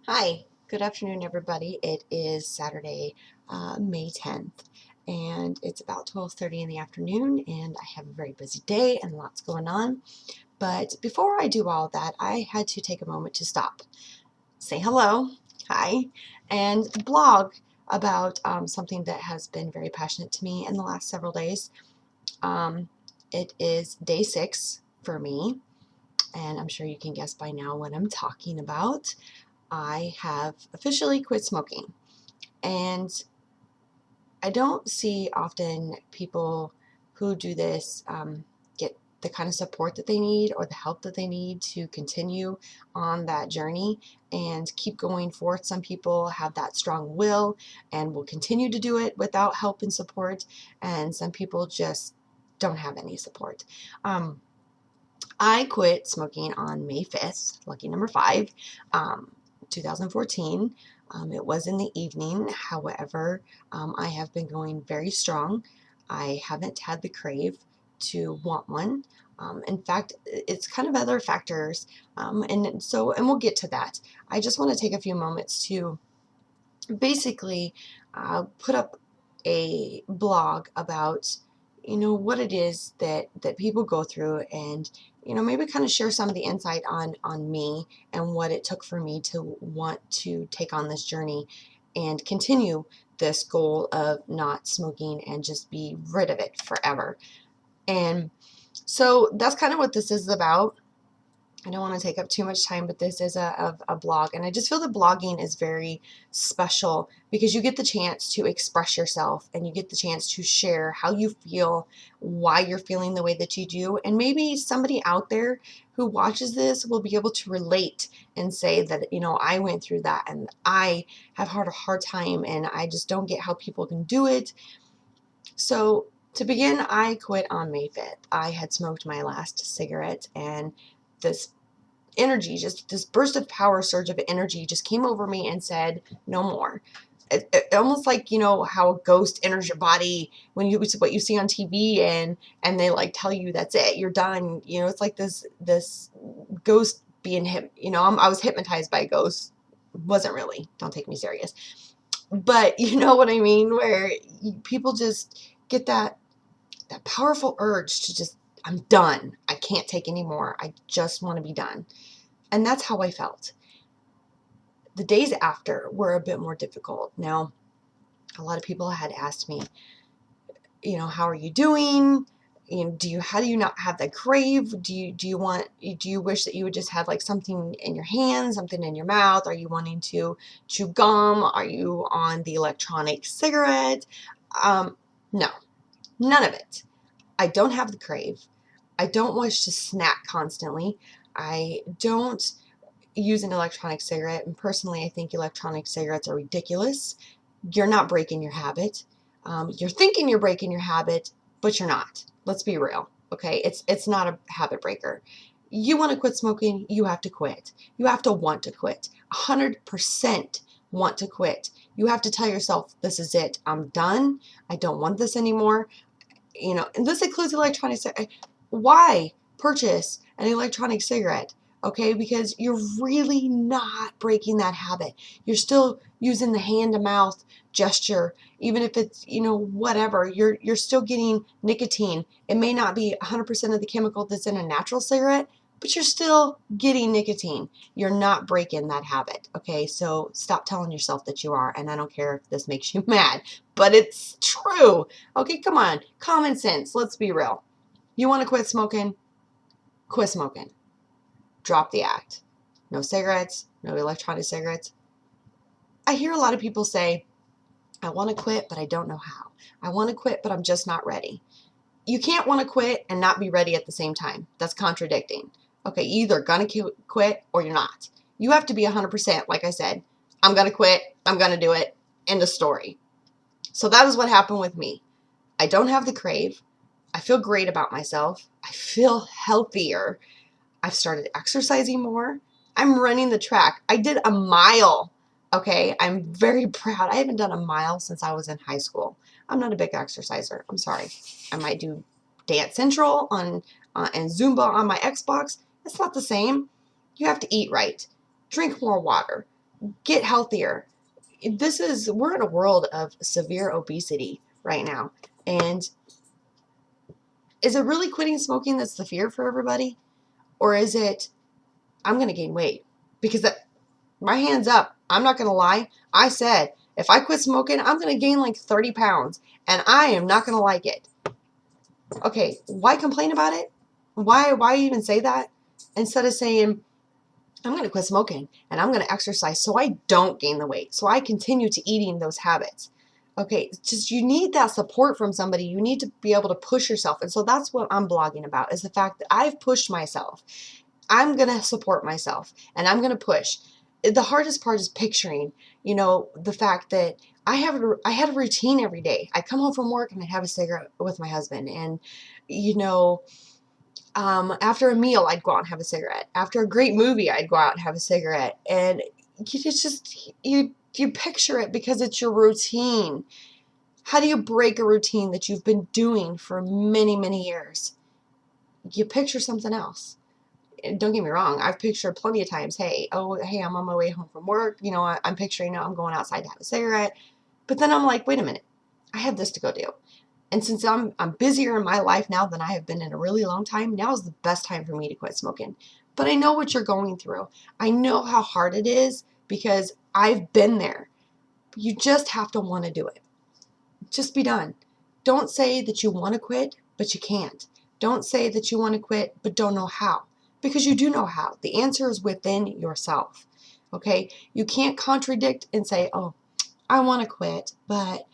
Hi, good afternoon, everybody. It is Saturday, May 10th, and it's about 12:30 in the afternoon, and I have a very busy day and lots going on. But before I do all that, I had to take a moment to stop, say hello, hi, and blog about something that has been very passionate to me in the last several days. Um, it is day 6 for me, and I'm sure you can guess by now what I'm talking about. I have officially quit smoking. And I don't see often people who do this get the kind of support that they need or the help that they need to continue on that journey and keep going forth. Some people have that strong will and will continue to do it without help and support, and some people just don't have any support. Um, I quit smoking on May 5th, lucky number 5, um, 2014. It was in the evening. However, I have been going very strong. I haven't had the crave to want one. In fact, it's kind of other factors. And we'll get to that. I just want to take a few moments to basically put up a blog about what it is that people go through, and maybe kind of share some of the insight on me and what it took for me to want to take on this journey and continue this goal of not smoking and just be rid of it forever. And so that's kind of what this is about. I don't want to take up too much time, but this is a blog. And I just feel that blogging is very special because you get the chance to express yourself and you get the chance to share how you feel, why you're feeling the way that you do. And maybe somebody out there who watches this will be able to relate and say that, I went through that and I have had a hard time and I just don't get how people can do it. So to begin, I quit on May 5th. I had smoked my last cigarette, and this energy, just this burst of power, surge of energy just came over me and said, no more. Almost like, how a ghost enters your body when what you see on TV, and they like tell you that's it, you're done. It's like this ghost being hit. I was hypnotized by a ghost. Wasn't really. Don't take me serious. But you know what I mean, where people just get that powerful urge to just, I'm done. I can't take any more. I just want to be done. And that's how I felt. The days after were a bit more difficult. Now, a lot of people had asked me, how are you doing? How do you not have that crave? Do you wish that you would just have like something in your hand, something in your mouth? Are you wanting to chew gum? Are you on the electronic cigarette? No, none of it. I don't have the crave. I don't wish to snack constantly. I don't use an electronic cigarette, and personally I think electronic cigarettes are ridiculous. You're not breaking your habit. You're thinking you're breaking your habit, but you're not. Let's be real, okay? It's not a habit breaker. You want to quit smoking, you have to quit. You have to want to quit. 100% want to quit. You have to tell yourself, this is it. I'm done. I don't want this anymore. And this includes electronic cigarettes. Why purchase an electronic cigarette? Okay, because you're really not breaking that habit. You're still using the hand to mouth gesture, even if it's, whatever. You're still getting nicotine. It may not be 100% of the chemical that's in a natural cigarette, but you're still getting nicotine. You're not breaking that habit. Okay, so stop telling yourself that you are. And I don't care if this makes you mad, but it's true. Okay, come on. Common sense. Let's be real. You want to quit smoking? Quit smoking. Drop the act. No cigarettes, no electronic cigarettes. I hear a lot of people say, I want to quit, but I don't know how. I want to quit, but I'm just not ready. You can't want to quit and not be ready at the same time. That's contradicting. Okay, you either gonna quit or you're not. You have to be 100%, like I said. I'm gonna quit. I'm gonna do it. End of story. So that is what happened with me. I don't have the crave. I feel great about myself. I feel healthier. I've started exercising more. I'm running the track. I did a mile. Okay, I'm very proud. I haven't done a mile since I was in high school. I'm not a big exerciser. I'm sorry. I might do Dance Central and Zumba on my Xbox. It's not the same. You have to eat right. Drink more water. get healthier. We're in a world of severe obesity right now. And is it really quitting smoking that's the fear for everybody? Or is it, I'm going to gain weight? Because my hands up, I'm not going to lie. I said, if I quit smoking, I'm going to gain like 30 pounds and I am not going to like it. Okay, why complain about it? Why even say that? Instead of saying, I'm going to quit smoking and I'm going to exercise so I don't gain the weight, so I continue to eating those habits. Okay, just you need that support from somebody. You need to be able to push yourself. And so that's what I'm blogging about, is the fact that I've pushed myself. I'm going to support myself and I'm going to push. The hardest part is picturing, the fact that I had a routine every day. I come home from work and I'd have a cigarette with my husband. And, after a meal, I'd go out and have a cigarette. After a great movie, I'd go out and have a cigarette. And it's just, you picture it because it's your routine. How do you break a routine that you've been doing for many, many years? You picture something else. Don't get me wrong, I've pictured plenty of times, hey, I'm on my way home from work, I'm picturing I'm going outside to have a cigarette, but then I'm like, wait a minute, I have this to go do. And since I'm busier in my life now than I have been in a really long time, now is the best time for me to quit smoking. But I know what you're going through. I know how hard it is because I've been there. You just have to want to do it. Just be done. Don't say that you want to quit, but you can't. Don't say that you want to quit, but don't know how. Because you do know how. The answer is within yourself. Okay? You can't contradict and say, oh, I want to quit, but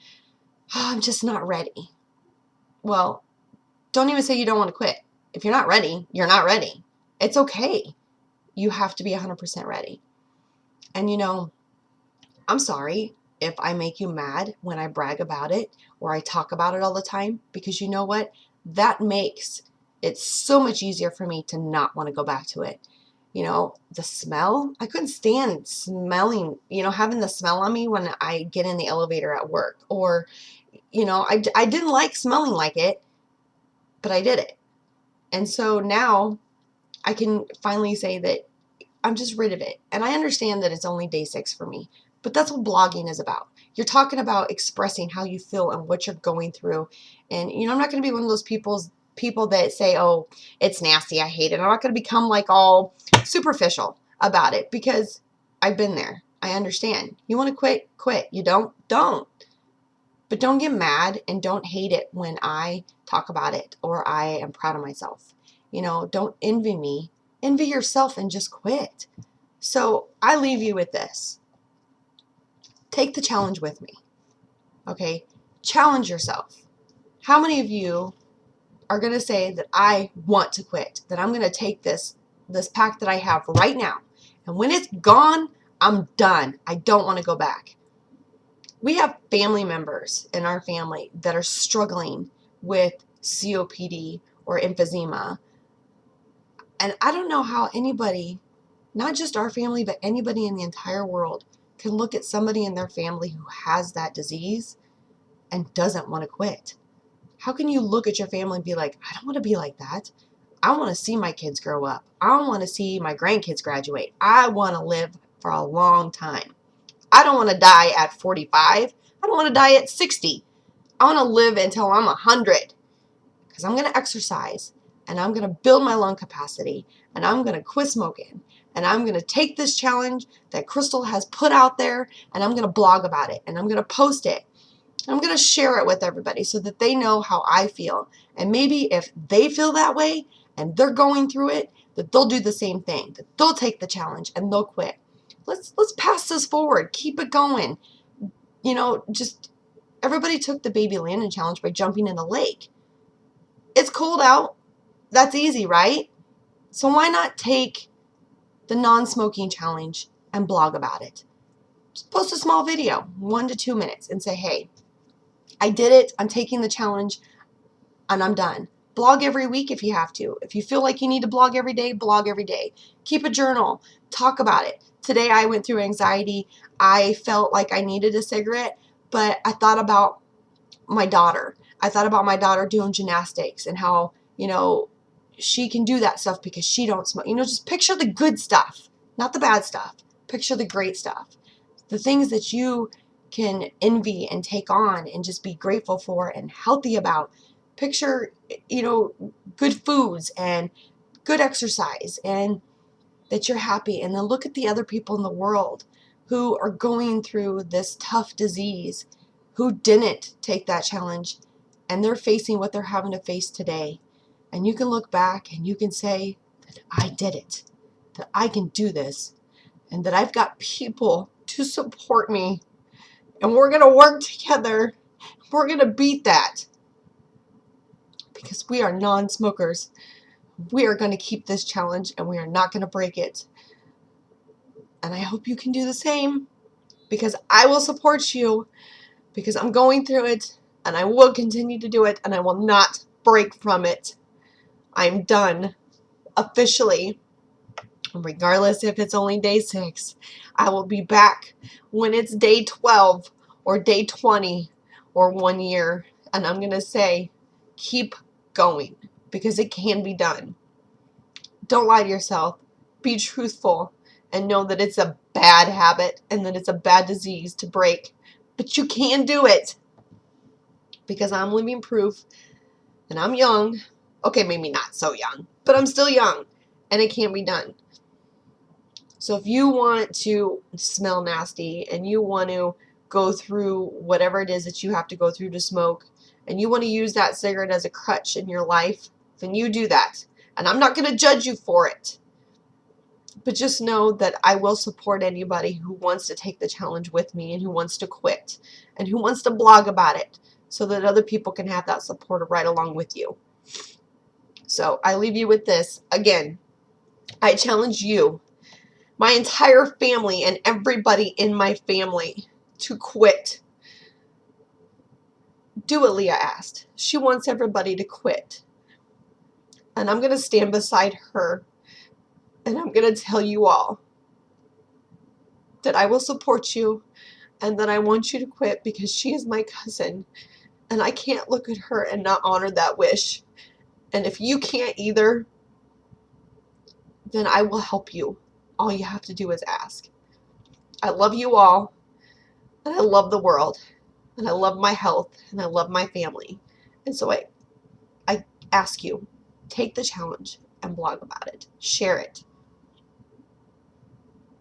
I'm just not ready. Well, don't even say you don't want to quit. If you're not ready, you're not ready. It's okay. You have to be 100% ready. And I'm sorry if I make you mad when I brag about it or I talk about it all the time, because you know what? That makes it so much easier for me to not want to go back to it. The smell, I couldn't stand smelling, having the smell on me when I get in the elevator at work. Or, I didn't like smelling like it, but I did it. And so now I can finally say that I'm just rid of it. And I understand that it's only day 6 for me, but that's what blogging is about. You're talking about expressing how you feel and what you're going through. And, I'm not going to be one of those people that say, oh, it's nasty, I hate it. I'm not going to become like all superficial about it, because I've been there. I understand. You want to quit, quit. You don't. But don't get mad and don't hate it when I talk about it or I am proud of myself. Don't envy me. Envy yourself and just quit. So I leave you with this. Take the challenge with me. Okay? Challenge yourself. How many of you are going to say that I want to quit, that I'm going to take this pack that I have right now, and when it's gone, I'm done. I don't want to go back. We have family members in our family that are struggling with COPD or emphysema. And I don't know how anybody, not just our family, but anybody in the entire world, can look at somebody in their family who has that disease and doesn't want to quit. How can you look at your family and be like, I don't want to be like that. I want to see my kids grow up. I want to see my grandkids graduate. I want to live for a long time. I don't want to die at 45. I don't want to die at 60. I want to live until I'm 100, because I'm going to exercise and I'm going to build my lung capacity and I'm going to quit smoking and I'm going to take this challenge that Crystal has put out there and I'm going to blog about it and I'm going to post it. I'm going to share it with everybody so that they know how I feel. And maybe if they feel that way and they're going through it, that they'll do the same thing, that they'll take the challenge and they'll quit. Let's pass this forward. Keep it going. Just everybody took the Baby Landon challenge by jumping in the lake. It's cold out. That's easy, right? So why not take the non-smoking challenge and blog about it? Just post a small video, 1 to 2 minutes, and say, hey, I did it. I'm taking the challenge and I'm done. Blog every week if you have to. If you feel like you need to blog every day, blog every day. Keep a journal. Talk about it. Today I went through anxiety. I felt like I needed a cigarette, but I thought about my daughter. I thought about my daughter doing gymnastics and how, she can do that stuff because she don't smoke. Just picture the good stuff, not the bad stuff. Picture the great stuff. the things that you can envy and take on and just be grateful for and healthy about. Picture, good foods and good exercise, and that you're happy. And then look at the other people in the world who are going through this tough disease, who didn't take that challenge, and they're facing what they're having to face today. And you can look back and you can say that I did it, that I can do this, and that I've got people to support me, and we're going to work together. We're going to beat that, because we are non-smokers. We are going to keep this challenge, and we are not going to break it. And I hope you can do the same, because I will support you, because I'm going through it, and I will continue to do it, and I will not break from it. I'm done officially. Regardless if it's only day 6, I will be back when it's day 12 or day 20 or 1 year, and I'm going to say, keep going, because it can be done. Don't lie to yourself. Be truthful and know that it's a bad habit and that it's a bad disease to break, but you can do it, because I'm living proof, and I'm young. Okay, maybe not so young, but I'm still young, and it can be done. So if you want to smell nasty and you want to go through whatever it is that you have to go through to smoke, and you want to use that cigarette as a crutch in your life, then you do that. And I'm not going to judge you for it. But just know that I will support anybody who wants to take the challenge with me, and who wants to quit, and who wants to blog about it, so that other people can have that support right along with you. So I leave you with this. Again, I challenge you, my entire family, and everybody in my family, to quit. Do what Leah asked. She wants everybody to quit. And I'm going to stand beside her, and I'm going to tell you all that I will support you, and that I want you to quit, because she is my cousin, and I can't look at her and not honor that wish. And if you can't either, then I will help you. All you have to do is ask. I love you all, and I love the world, and I love my health, and I love my family. And so I ask you, take the challenge and blog about it. Share it.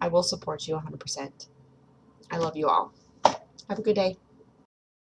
I will support you 100%. I love you all. Have a good day.